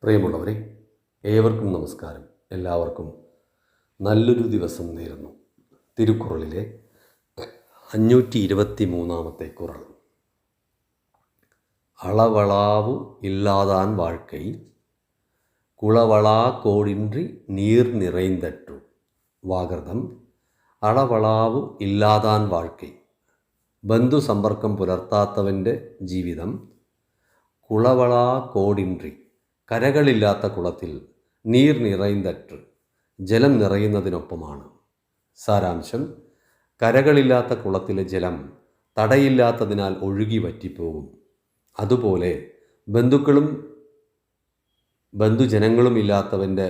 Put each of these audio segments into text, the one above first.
പ്രിയമുള്ളവരെ, ഏവർക്കും നമസ്കാരം. എല്ലാവർക്കും നല്ലൊരു ദിവസം നേരുന്നു. തിരുക്കുറളിലെ 523 കുറൾ. அளவளாவு இல்லாதான் வாழ்க்கை குளவளா கோடின்றி நீர் நிறைந்தற்று. വാകൃതം. അളവളാവു ഇല്ലാതാൻ വാഴ്ക്കൈ, ബന്ധു സമ്പർക്കം പുലർത്താത്തവൻ്റെ ജീവിതം. കുളവളാ കോടിன்றി, കരകളില്ലാത്ത കുളത്തിൽ നീർ നിറയുന്നറ്റ്, ജലം നിറയുന്നതിനൊപ്പമാണ്. സാരാംശം: കരകളില്ലാത്ത കുളത്തിലെ ജലം തടയില്ലാത്തതിനാൽ ഒഴുകി വറ്റിപ്പോകും. അതുപോലെ ബന്ധുക്കളും ബന്ധുജനങ്ങളും ഇല്ലാത്തവൻ്റെ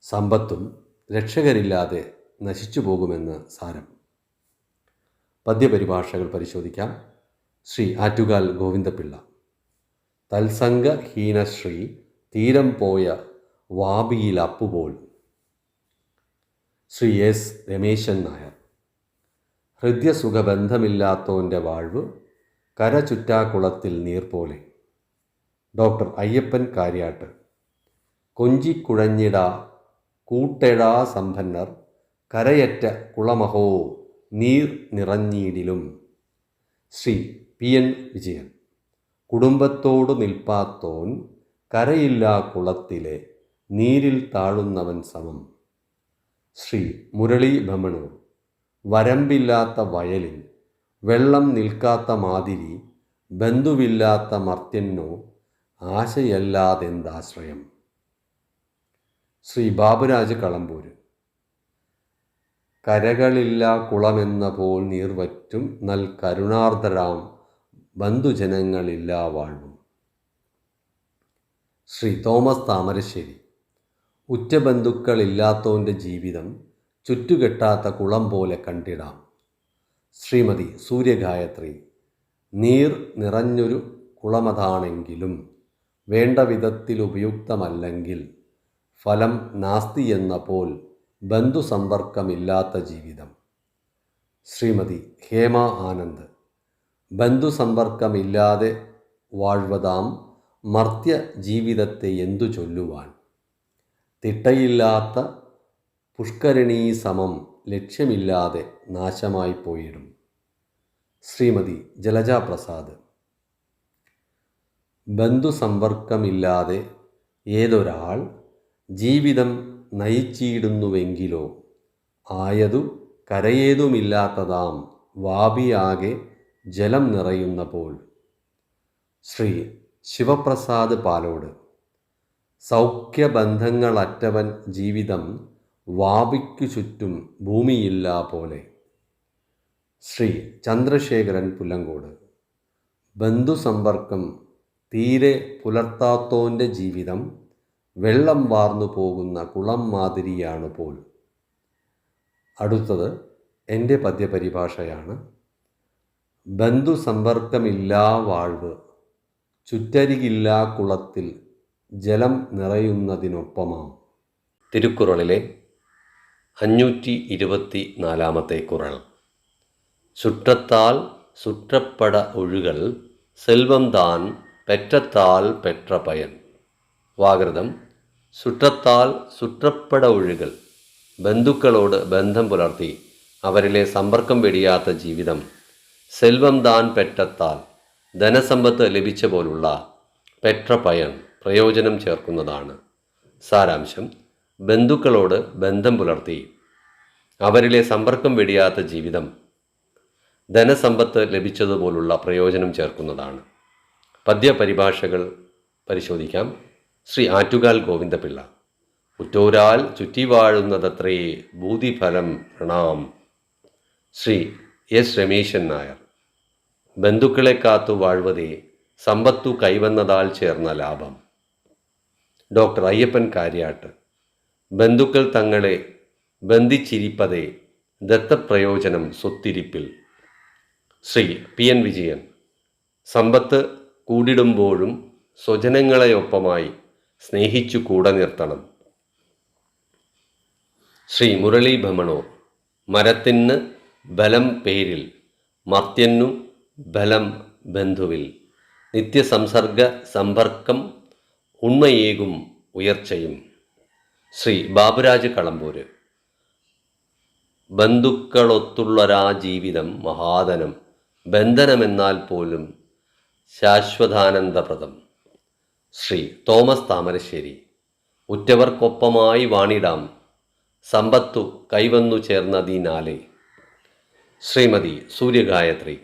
സമ്പത്തും രക്ഷകരില്ലാതെ നശിച്ചു പോകുമെന്ന് സാരം. പദ്യപരിഭാഷകൾ പരിശോധിക്കാം. ശ്രീ ആറ്റുകാൽ ഗോവിന്ദപിള്ള. തത്സംഗഹീനശ്രീ തീരം പോയ വാപിയിൽ അപ്പുപോൽ. ശ്രീ എസ് രമേശൻ നായർ. ഹൃദ്യസുഖബന്ധമില്ലാത്തോൻ്റെ വാഴ്വ് കര ചുറ്റാക്കുളത്തിൽ നീർ പോലെ. ഡോക്ടർ അയ്യപ്പൻ കാര്യാട്ട്. കൊഞ്ചിക്കുഴഞ്ഞിടാ കൂട്ടെഴാ സമ്പന്നർ കരയറ്റ കുളമഹോ നീർ നിറഞ്ഞീടിലും. Shri P N Vijayan. കുടുംബത്തോടു നിൽപ്പാത്തോൻ കരയില്ലാ കുളത്തിലെ നീരിൽ താഴുന്നവൻ സമം. ശ്രീ മുരളി ഭമണൂർ. വരമ്പില്ലാത്ത വയലിൽ വെള്ളം നിൽക്കാത്ത മാതിരി ബന്ധുവില്ലാത്ത മർത്യനോ ആശയല്ലാതെന്താശ്രയം. ശ്രീ ബാബുരാജ് കളമ്പൂര്. കരകളില്ലാ കുളമെന്ന പോൽ നീർവറ്റും നൽ കരുണാർദ്ദരാം ബന്ധുജനങ്ങളില്ലാ വാഴ്വും. ശ്രീ തോമസ് താമരശ്ശേരി. ഉറ്റബന്ധുക്കളില്ലാത്തോൻ്റെ ജീവിതം ചുറ്റുകെട്ടാത്ത കുളം പോലെ കണ്ടിടാം. ശ്രീമതി സൂര്യഗായത്രി. നീർ നിറഞ്ഞൊരു കുളമതാണെങ്കിലും വേണ്ട വിധത്തിൽ ഉപയുക്തമല്ലെങ്കിൽ ഫലം നാസ്തി എന്ന പോൽ ബന്ധുസമ്പർക്കമില്ലാത്ത ജീവിതം. ശ്രീമതി ഹേമ ആനന്ദ്. ബന്ധുസമ്പർക്കമില്ലാതെ വാഴ്വതാം മർത്യ ജീവിതത്തെ എന്തു ചൊല്ലുവാൻ. തിട്ടയില്ലാത്ത പുഷ്കരണീ സമം ലക്ഷ്യമില്ലാതെ നാശമായി പോയിടും. ശ്രീമതി ജലജ പ്രസാദ്. ബന്ധുസമ്പർക്കമില്ലാതെ ഏതൊരാൾ ജീവിതം നയിച്ചിടുന്നുവെങ്കിലോ ആയതു കരയേതുമില്ലാത്തതാം വാപിയാകെ ജലം നിറയുന്ന പോൽ. ശ്രീ ശിവപ്രസാദ് പാലോട്. സൗഖ്യബന്ധങ്ങളറ്റവൻ ജീവിതം വാപിക്കു ചുറ്റും ഭൂമിയില്ല പോലെ. ശ്രീ ചന്ദ്രശേഖരൻ പുല്ലങ്കോട്. ബന്ധുസമ്പർക്കം തീരെ പുലർത്താത്തോൻ്റെ ജീവിതം വെള്ളം വാർന്നു പോകുന്ന കുളം മാതിരിയാണ് പോൽ. അടുത്തത് എൻ്റെ പദ്യപരിഭാഷയാണ്. ബന്ധുസമ്പർക്കമില്ലാ വാഴ്വ് ചുറ്റരികില്ലാ കുളത്തിൽ ജലം നിറയുന്നതിനൊപ്പമാം. തിരുക്കുറളിലെ 524 കുറൾ. സുற்றത്താൽ സുற்றപ്പട ഒഴുകൾ സെൽവം താൻ പെറ്റത്താൽ പെറ്റ പയൻ. വാകൃതം. സുற்றത്താൽ സുற்றപ്പട ഒഴുകൾ, ബന്ധുക്കളോട് ബന്ധം പുലർത്തി അവരിലെ സമ്പർക്കം വെടിയാത്ത ജീവിതം. സെൽവം താൻ പെറ്റത്താൽ, ധനസമ്പത്ത് ലഭിച്ച പോലുള്ള പെറ്റ പയൻ, പ്രയോജനം ചേർക്കുന്നതാണ്. സാരാംശം: ബന്ധുക്കളോട് ബന്ധം പുലർത്തി അവരിലെ സമ്പർക്കം വെടിയാത്ത ജീവിതം ധനസമ്പത്ത് ലഭിച്ചതുപോലുള്ള പ്രയോജനം ചേർക്കുന്നതാണ്. പദ്യപരിഭാഷകൾ പരിശോധിക്കാം. ശ്രീ ആറ്റുകാൽ ഗോവിന്ദപിള്ള. ഉറ്റോരാൽ ചുറ്റിവാഴുന്നതത്രേ ഭൂതിഫലം പ്രണാം. ശ്രീ എസ് രമേശൻ നായർ. ബന്ധുക്കളെ കാത്തു വാഴ്വതേ സമ്പത്തു കൈവന്നതാൽ ചേർന്ന ലാഭം. ഡോക്ടർ അയ്യപ്പൻ കാര്യാട്ട്. ബന്ധുക്കൾ തങ്ങളെ ബന്ധിച്ചിരിപ്പതേ ദത്തപ്രയോജനം സ്വത്തിരിപ്പിൽ. Shri P N Vijayan. സമ്പത്ത് കൂടിടുമ്പോഴും സ്വജനങ്ങളെയൊപ്പമായി സ്നേഹിച്ചു കൂടെ നിർത്തണം. ശ്രീ മുരളി ഭമണൂർ. മരത്തിന് ബലം പേരിൽ, മർത്യന്നു ബലം ബന്ധുവിൽ. നിത്യസംസർഗ സമ്പർക്കം ഉണ്മയേകും ഉയർച്ചയും. ശ്രീ ബാബുരാജ് കളമ്പൂര്. ബന്ധുക്കളൊത്തുള്ളൊരാ ജീവിതം മഹാദനം, ബന്ധനമെന്നാൽ പോലും ശാശ്വതാനന്ദപ്രദം. ശ്രീ തോമസ് താമരശ്ശേരി. ഉറ്റവർക്കൊപ്പമായി വാണിടാം, സമ്പത്തു കൈവന്നു ചേർന്നതിനാലെ. ശ്രീമതി സൂര്യഗായത്രി.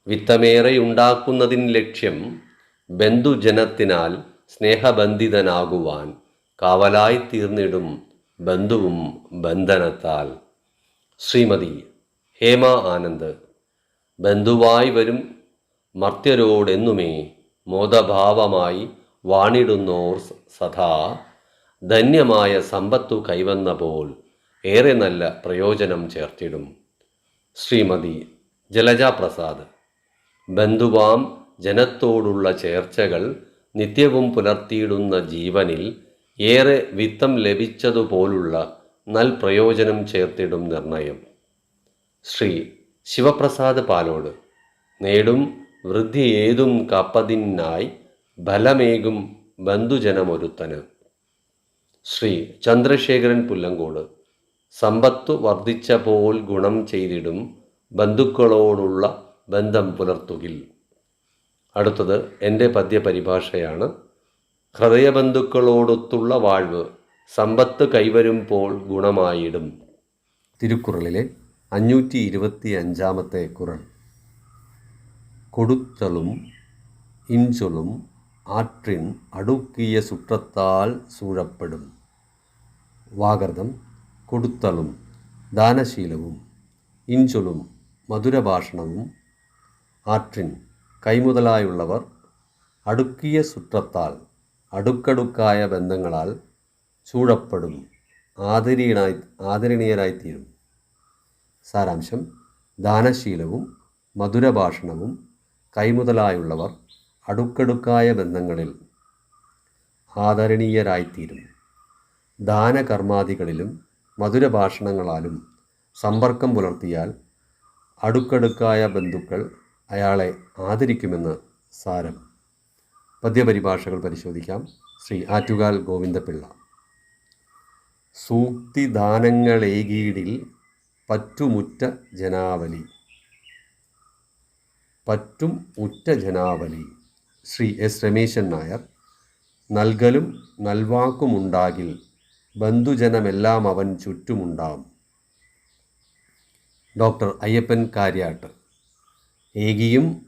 വിത്തമേറെയുണ്ടാക്കുന്നതിൻ ലക്ഷ്യം ബന്ധുജനത്തിനാൽ സ്നേഹബന്ധിതനാകുവാൻ കാവലായി തീർന്നിടും ബന്ധുവും ബന്ധനത്താൽ. ശ്രീമതി ഹേമ ആനന്ദ്. ബന്ധുവായി വരും മർത്യരോടെന്നുമേ മോദഭാവമായി വാണിടുന്നോർ സദാ ധന്യമായ സമ്പത്തു കൈവന്ന പോൽ ഏറെ നല്ല പ്രയോജനം ചേർത്തിടും. ശ്രീമതി ജലജ പ്രസാദ്. ബന്ധുവാം ജനത്തോടുള്ള ചേർച്ചകൾ നിത്യവും പുലർത്തിയിടുന്ന ജീവനിൽ ഏറെ വിത്തം ലഭിച്ചതുപോലുള്ള പ്രയോജനം ചേർത്തിടും നിർണയം. ശ്രീ ശിവപ്രസാദ് പാലോട്. നേടും വൃദ്ധി ഏതും കാപ്പതിനായി ഫലമേകും ബന്ധുജനമൊരുത്തന്. ശ്രീ ചന്ദ്രശേഖരൻ പുല്ലങ്കോട്. സമ്പത്തു വർദ്ധിച്ച പോൽ ഗുണം ചെയ്തിടും ബന്ധുക്കളോടുള്ള ബന്ധം പുലർത്തുകിൽ. അടുത്തത് എൻ്റെ പദ്യപരിഭാഷയാണ്. ഹൃദയബന്ധുക്കളോടൊത്തുള്ള വാഴ്വ് സമ്പത്ത് കൈവരുമ്പോൾ ഗുണമായിടും. തിരുക്കുറളിലെ 525-ാമത്തെ കുറൾ. കൊടുത്തളും ഇഞ്ചൊലും ആற்றிൻ അടുക്കിയ സുற்றത്താൽ സൂഴപ്പെടും. വാഗർഥം. കൊടുത്തളും ദാനശീലവും, ഇഞ്ചൊലും മധുരഭാഷണവും, ആற்றிൻ കൈമുതലായുള്ളവർ, അടുക്കിയ സുற்றത്താൽ അടുക്കടുക്കായ ബന്ധങ്ങളാൽ ചൂഴപ്പെടും, ആദരണീയരായിത്തീരും. സാരാംശം. ദാനശീലവും മധുരഭാഷണവും കൈമുതലായുള്ളവർ അടുക്കടുക്കായ ബന്ധങ്ങളിൽ ആദരണീയരായിത്തീരും. ദാനകർമാദികളിലും മധുരഭാഷണങ്ങളാലും സമ്പർക്കം പുലർത്തിയാൽ അടുക്കടുക്കായ ബന്ധുക്കൾ അയാളെ ആദരിക്കുമെന്ന് സാരം. പദ്യപരിഭാഷകൾ പരിശോധിക്കാം. ശ്രീ ആറ്റുകാൽ ഗോവിന്ദപിള്ള. സൂക്തിദാനങ്ങളേകീടിൽ പറ്റുമുറ്റ ജനാവലി. പറ്റും ഉറ്റ ജനാവലി. ശ്രീ എസ് രമേശൻ നായർ. നൽകലും നൽവാക്കുമുണ്ടാകിൽ ബന്ധുജനമെല്ലാം അവൻ ചുറ്റുമുണ്ടാം. ഡോക്ടർ അയ്യപ്പൻ കാര്യാട്ട്. ഏകിയും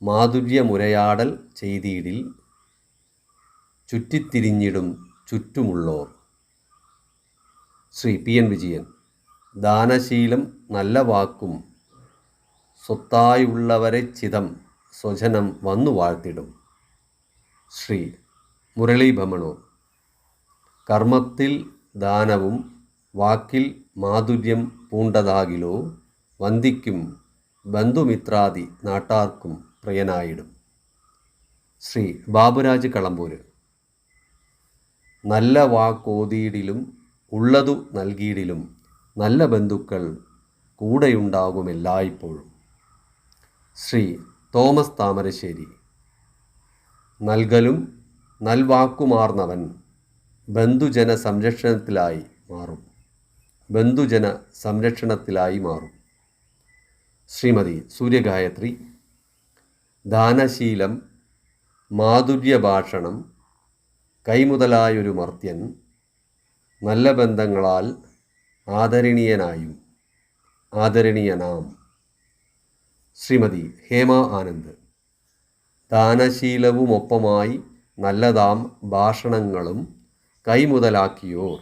മാധുര്യമുരയാടൽ ചെയ്തിടിൽ ചുറ്റിത്തിരിഞ്ഞിടും ചുറ്റുമുള്ളോർ. Shri P N Vijayan. ദാനശീലം നല്ല വാക്കും സ്വത്തായുള്ളവരെ ചിതം സ്വജനം വന്നു വാഴ്ത്തിടും. ശ്രീ മുരളി ഭമണൂർ. കർമ്മത്തിൽ ദാനവും വാക്കിൽ മാധുര്യം പൂണ്ടതാകിലോ വന്ദിക്കും ബന്ധുമിത്രാദി നാട്ടാർക്കും പ്രിയനായിടും. ശ്രീ ബാബുരാജ് കളമ്പൂര്. നല്ല വാക്കോതിയിടിലും ഉള്ളതു നൽകിയിടിലും നല്ല ബന്ധുക്കൾ കൂടെയുണ്ടാകും എല്ലായ്പ്പോഴും. ശ്രീ തോമസ് താമരശ്ശേരി. നൽകലും നൽവാക്കുമാർന്നവൻ ബന്ധുജന സംരക്ഷണത്തിലായി മാറും. ശ്രീമതി സൂര്യഗായത്രി. ദാനശീലം മാധുര്യഭാഷണം കൈമുതലായൊരു മർത്യൻ നല്ല ബന്ധങ്ങളാൽ ആദരണീയനാം. ശ്രീമതി ഹേമ ആനന്ദ്. ദാനശീലവുമൊപ്പമായി നല്ലതാം ഭാഷണങ്ങളും കൈമുതലാക്കിയോർ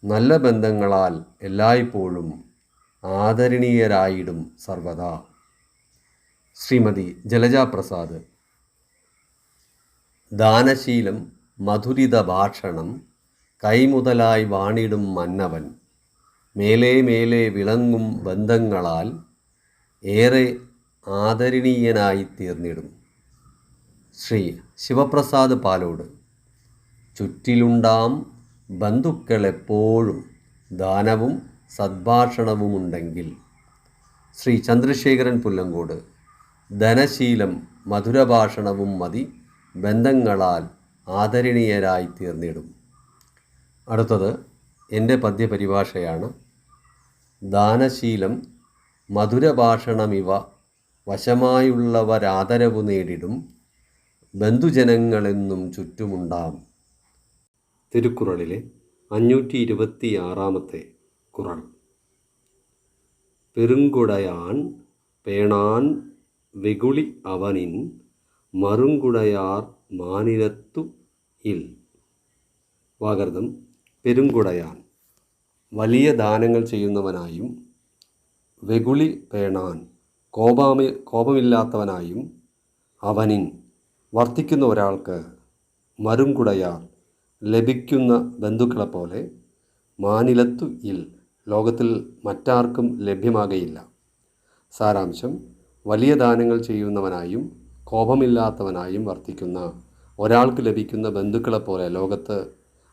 നല്ല ബന്ധങ്ങളാൽ എല്ലായ്പ്പോഴും ആദരണീയരായിടും സർവദാ. ശ്രീമതി ജലജ പ്രസാദ്. ദാനശീലം മധുരിത ഭാഷണം കൈമുതലായി വാണിടും മന്നവൻ മേലേ മേലേ വിളങ്ങും ബന്ധങ്ങളാൽ ഏറെ ആദരണീയനായിത്തീർന്നിടും. ശ്രീ ശിവപ്രസാദ് പാലോട്. ചുറ്റിലുണ്ടാം ബന്ധുക്കളെപ്പോഴും ദാനവും സദ്ഭാഷണവുമുണ്ടെങ്കിൽ. ശ്രീ ചന്ദ്രശേഖരൻ പുല്ലങ്കോട്. ധനശീലം മധുരഭാഷണവും മതി ബന്ധങ്ങളാൽ ആദരണീയരായി തീർന്നിടും. അടുത്തത് എൻ്റെ പദ്യപരിഭാഷയാണ്. ദാനശീലം മധുരഭാഷണമിവ വശമായുള്ളവരാദരവു നേടിടും ബന്ധുജനങ്ങളെന്നും ചുറ്റുമുണ്ടാം. തിരുക്കുറളിലെ 526 കുറൾ. പെരുങ്കുടയാൻ പേണാൻ വെകുളി അവനിൻ മറുങ്കുടയാർ മാനിലത്തു ഇൽ. വാഗർഥം. പെരുങ്കുടയാൻ വലിയ ദാനങ്ങൾ ചെയ്യുന്നവനായും, വെകുളി പേണാൻ കോപമില്ലാത്തവനായും, അവനിൻ വർത്തിക്കുന്ന ഒരാൾക്ക്, മറുങ്കുടയാർ ലഭിക്കുന്ന ബന്ധുക്കളെപ്പോലെ, മാനിലത്തു ഇൽ ലോകത്തിൽ മറ്റാർക്കും ലഭ്യമാകയില്ല. സാരാംശം: വലിയ ദാനങ്ങൾ ചെയ്യുന്നവനായും കോപമില്ലാത്തവനായും വർത്തിക്കുന്ന ഒരാൾക്ക് ലഭിക്കുന്ന ബന്ധുക്കളെപ്പോലെ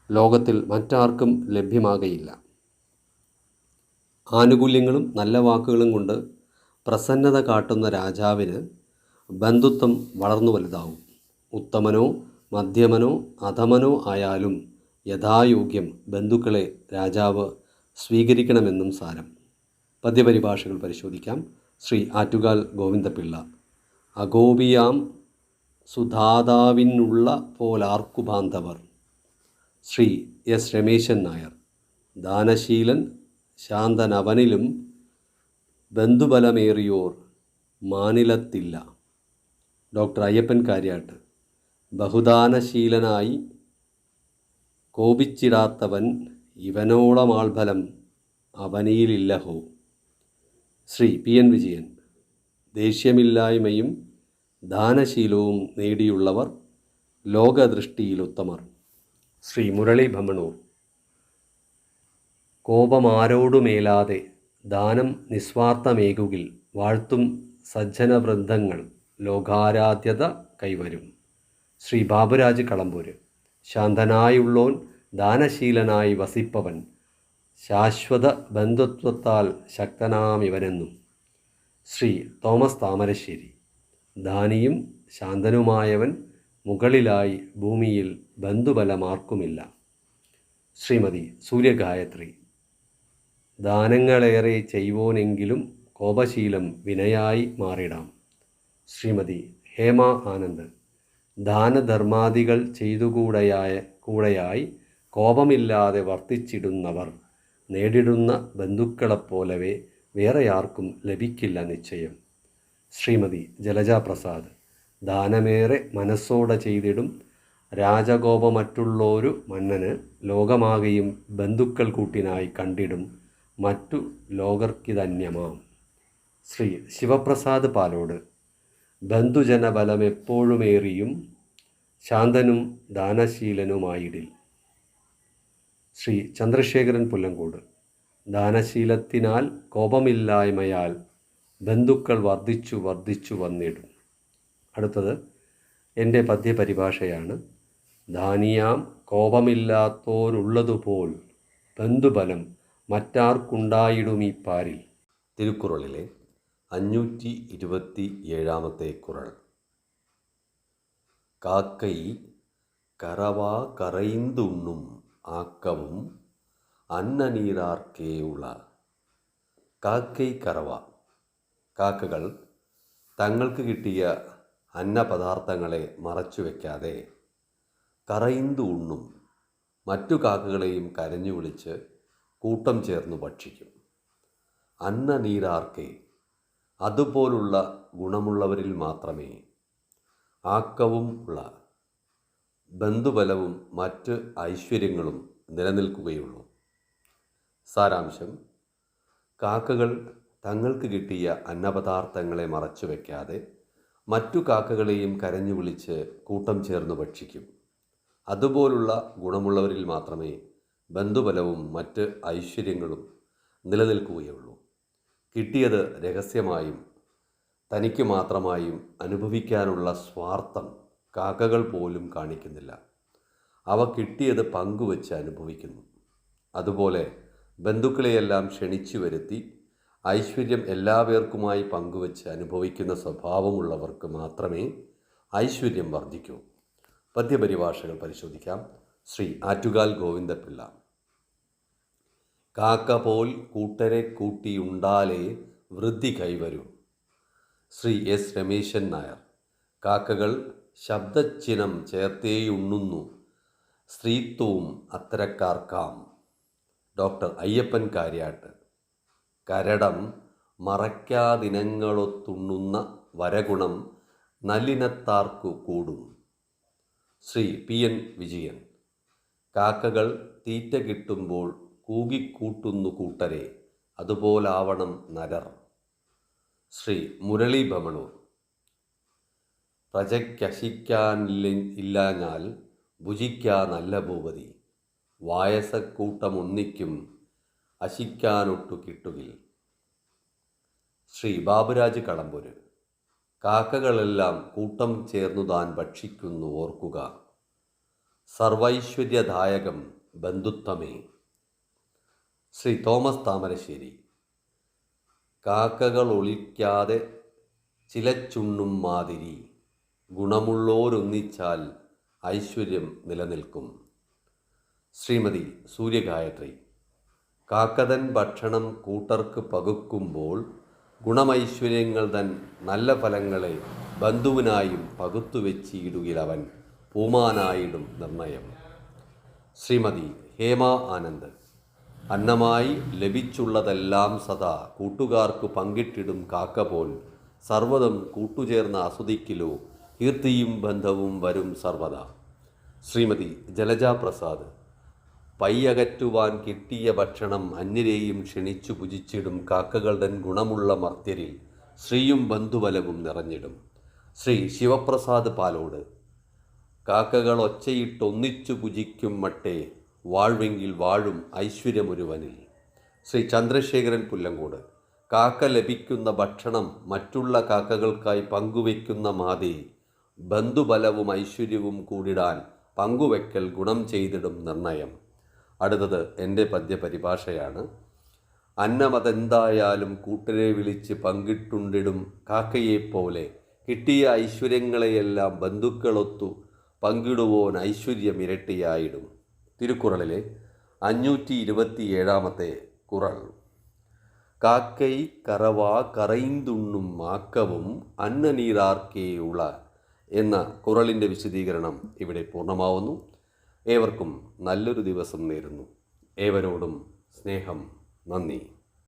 ലോകത്തിൽ മറ്റാർക്കും ലഭ്യമാകയില്ല. ആനുകൂല്യങ്ങളും നല്ല വാക്കുകളും കൊണ്ട് പ്രസന്നത കാട്ടുന്ന രാജാവിന് ബന്ധുത്വം വളർന്നു വലുതാവും. ഉത്തമനോ മധ്യമനോ അധമനോ ആയാലും യഥായോഗ്യം ബന്ധുക്കളെ രാജാവ് സ്വീകരിക്കണമെന്നും സാരം. പദ്യപരിഭാഷകൾ പരിശോധിക്കാം. ശ്രീ ആറ്റുകാൽ ഗോവിന്ദപിള്ള. അഗോപിയാം സുധാതാവിനുള്ള പോലാർക്കു ബാന്ധവർ. ശ്രീ എസ് രമേശൻ നായർ. ദാനശീലൻ ശാന്തനവനിലും ബന്ധുബലമേറിയോർ മാനിലത്തില്ല. ഡോക്ടർ അയ്യപ്പൻ കാര്യാട്ട്. ബഹുദാനശീലനായി കോപിച്ചിടാത്തവൻ ഇവനോളമാൾഫലം അവനിയിലില്ലഹോ. Shri P N Vijayan. ദേഷ്യമില്ലായ്മയും ദാനശീലവും നേടിയുള്ളവർ ലോകദൃഷ്ടിയിൽ ഉത്തമർ. ശ്രീ മുരളി ഭമണൂർ. കോപമാരോടുമേലാതെ ദാനം നിസ്വാർത്ഥമേകുകിൽ വാഴ്ത്തും സജ്ജനവൃന്ദങ്ങൾ ലോകാരാധ്യത കൈവരും. ശ്രീ ബാബുരാജ് കളമ്പൂര്. ശാന്തനായുള്ളോൻ ദാനശീലനായി വസിപ്പവൻ ശാശ്വത ബന്ധുത്വത്താൽ ശക്തനാമിവനെന്നും. ശ്രീ തോമസ് താമരശ്ശേരി. ദാനിയും ശാന്തനുമായവൻ മുകളിലായി ഭൂമിയിൽ ബന്ധുബലമാർക്കുമില്ല. ശ്രീമതി സൂര്യഗായത്രി. ദാനങ്ങളേറെ ചെയ്വോനെങ്കിലും കോപശീലം വിനയായി മാറിടാം. ശ്രീമതി ഹേമ ആനന്ദ്. ദാനധർമാദികൾ കൂടെയായി കോപമില്ലാതെ വർത്തിച്ചിടുന്നവർ നേടിടുന്ന ബന്ധുക്കളെപ്പോലവെ വേറെ ആർക്കും ലഭിക്കില്ല നിശ്ചയം. ശ്രീമതി ജലജ പ്രസാദ്. ദാനമേറെ മനസ്സോടെ ചെയ്തിടും രാജകോപമറ്റുള്ളോരു മന്നന് ലോകമാകെയും ബന്ധുക്കൾ കൂട്ടിനായി കണ്ടിടും മറ്റു ലോകർക്കിതന്യമാം. ശ്രീ ശിവപ്രസാദ് പാലോട്. ബന്ധുജനബലമെപ്പോഴുമേറിയും ശാന്തനും ദാനശീലനുമായിടിൽ. ശ്രീ ചന്ദ്രശേഖരൻ പുല്ലങ്കോട്. ദാനശീലത്തിനാൽ കോപമില്ലായ്മയാൽ ബന്ധുക്കൾ വർദ്ധിച്ചു വന്നിടും. അടുത്തത് എൻ്റെ പദ്യപരിഭാഷയാണ്. ദാനിയാം കോപമില്ലാത്തോരുള്ളതുപോൽ ബന്ധുബലം മറ്റാർക്കുണ്ടായിടുമീ പാരിൽ. തിരുക്കുറളിലെ 527 കുറൾ. കാക്കൈ കറവാ കറൈന്തുണ്ണും ആക്കവും അന്നനീരാർക്കേയുള്ള. കാക്കൈ കറവ. കാക്കകൾ തങ്ങൾക്ക് കിട്ടിയ അന്നപദാർത്ഥങ്ങളെ മറച്ചുവെക്കാതെ കറൈന്തു ഉണ്ണും മറ്റു കാക്കകളെയും കരഞ്ഞു വിളിച്ച് കൂട്ടം ചേർന്നു ഭക്ഷിക്കും. അന്നനീരാർക്കെ അതുപോലുള്ള ഗുണമുള്ളവരിൽ മാത്രമേ ആക്കവും ഉള്ള ബന്ധുബലവും മറ്റ് ഐശ്വര്യങ്ങളും നിലനിൽക്കുകയുള്ളൂ. സാരാംശം: കാക്കകൾ തങ്ങൾക്ക് കിട്ടിയ അന്നപദാർത്ഥങ്ങളെ മറച്ചു വയ്ക്കാതെ മറ്റു കാക്കകളെയും കരഞ്ഞു വിളിച്ച് കൂട്ടം ചേർന്ന് ഭക്ഷിക്കും. അതുപോലുള്ള ഗുണമുള്ളവരിൽ മാത്രമേ ബന്ധുബലവും മറ്റ് ഐശ്വര്യങ്ങളും നിലനിൽക്കുകയുള്ളൂ. കിട്ടിയത് രഹസ്യമായും തനിക്ക് മാത്രമായും അനുഭവിക്കാനുള്ള സ്വാർത്ഥം കാക്കകൾ പോലും കാണിക്കുന്നില്ല. അവ കിട്ടിയത് പങ്കുവച്ച് അനുഭവിക്കുന്നു. അതുപോലെ ബന്ധുക്കളെയെല്ലാം ക്ഷണിച്ചു വരുത്തി ഐശ്വര്യം എല്ലാവർക്കുമായി പങ്കുവച്ച് അനുഭവിക്കുന്ന സ്വഭാവമുള്ളവർക്ക് മാത്രമേ ഐശ്വര്യം വർദ്ധിക്കൂ. പദ്യപരിഭാഷകൾ പരിശോധിക്കാം. ശ്രീ ആറ്റുകാൽ ഗോവിന്ദപിള്ള. കാക്ക പോൽ കൂട്ടരെ കൂട്ടിയുണ്ടാലേ വൃദ്ധി കൈവരൂ. ശ്രീ എസ് രമേശൻ നായർ. കാക്കകൾ ശബ്ദച്ചിനം ചേർത്തേയുണ്ണുന്നു, സ്ത്രീത്വവും അത്തരക്കാർക്കാം. ഡോക്ടർ അയ്യപ്പൻ കാര്യാട്ട്. കരടം മറയ്ക്കാതിനങ്ങളൊത്തുണ്ണുന്ന വരഗുണം നല്ലിനത്താർക്കു കൂടും. Shri P N Vijayan. കാക്കകൾ തീറ്റ കിട്ടുമ്പോൾ കൂകിക്കൂട്ടുന്നു കൂട്ടരെ, അതുപോലാവണം നരർ. ശ്രീ മുരളി ഭമണൂർ. പ്രജയ്ക്കശിക്കാനില്ലാഞ്ഞാൽ ഭുജിക്കാ നല്ല ഭൂപതി, വായസക്കൂട്ടമൊന്നിക്കും അശിക്കാനൊട്ടു കിട്ടുകിൽ. ശ്രീ ബാബുരാജ് കളമ്പൂര്. കാക്കകളെല്ലാം കൂട്ടം ചേർന്നു താൻ ഭക്ഷിക്കുന്നു ഓർക്കുക, സർവൈശ്വര്യദായകം ബന്ധുത്വമേ. ശ്രീ തോമസ് താമരശ്ശേരി. കാക്കകൾ ഒളിക്കാതെ ചിലച്ചുണ്ണും മാതിരി, ഗുണമുള്ളോരൊന്നിച്ചാൽ ഐശ്വര്യം നിലനിൽക്കും. ശ്രീമതി സൂര്യഗായത്രി. കാക്കതൻ ഭക്ഷണം കൂട്ടർക്ക് പകുക്കുമ്പോൾ ഗുണമൈശ്വര്യങ്ങൾ തൻ നല്ല ഫലങ്ങളെ ബന്ധുവിനായും പകുത്തുവെച്ചിടുകിലവൻ പൂമാനായിടും നിർണയം. ശ്രീമതി ഹേമ ആനന്ദ്. അന്നമായി ലഭിച്ചുള്ളതെല്ലാം സദാ കൂട്ടുകാർക്ക് പങ്കിട്ടിടും കാക്ക പോൽ, സർവ്വതും കൂട്ടുചേർന്ന് ആസ്വദിക്കിലോ കീർത്തിയും ബന്ധവും വരും സർവദാ. ശ്രീമതി ജലജ പ്രസാദ്. പയ്യകറ്റുവാൻ കിട്ടിയ ഭക്ഷണം അന്യരെയും ക്ഷണിച്ചു ഭുജിച്ചിടും കാക്കകളുടെ ഗുണമുള്ള മർത്യരിൽ ശ്രീയും ബന്ധുബലവും നിറഞ്ഞിടും. ശ്രീ ശിവപ്രസാദ് പാലോട്. കാക്കകൾ ഒച്ചയിട്ടൊന്നിച്ചു ഭുജിക്കും മട്ടേ, വാഴ്വെങ്കിൽ വാഴും ഐശ്വര്യമൊരുവനിൽ. ശ്രീ ചന്ദ്രശേഖരൻ പുല്ലങ്കോട്. കാക്ക ലഭിക്കുന്ന ഭക്ഷണം മറ്റുള്ള കാക്കകൾക്കായി പങ്കുവെക്കുന്ന മാതിരി ബന്ധുബലവും ഐശ്വര്യവും കൂടിടാൻ പങ്കുവെക്കൽ ഗുണം ചെയ്തിടും നിർണയം. അടുത്തത് എൻ്റെ പദ്യപരിഭാഷയാണ്. അന്നമതെന്തായാലും കൂട്ടരെ വിളിച്ച് പങ്കിട്ടുണ്ടിടും കാക്കയെപ്പോലെ, കിട്ടിയ ഐശ്വര്യങ്ങളെയെല്ലാം ബന്ധുക്കളൊത്തു പങ്കിടുവോൻ ഐശ്വര്യം ഇരട്ടിയായിടും. തിരുക്കുറളിലെ 527 കുറൾ. കാക്കൈ കറവാ കറൈന്തുണ്ണും മാക്കവും അന്നനീറാർക്കേ ഉള എന്ന കുറളിൻ്റെ വിശദീകരണം ഇവിടെ പൂർണ്ണമാവുന്നു. ഏവർക്കും നല്ലൊരു ദിവസം നേരുന്നു. ഏവരോടും സ്നേഹം. നന്ദി.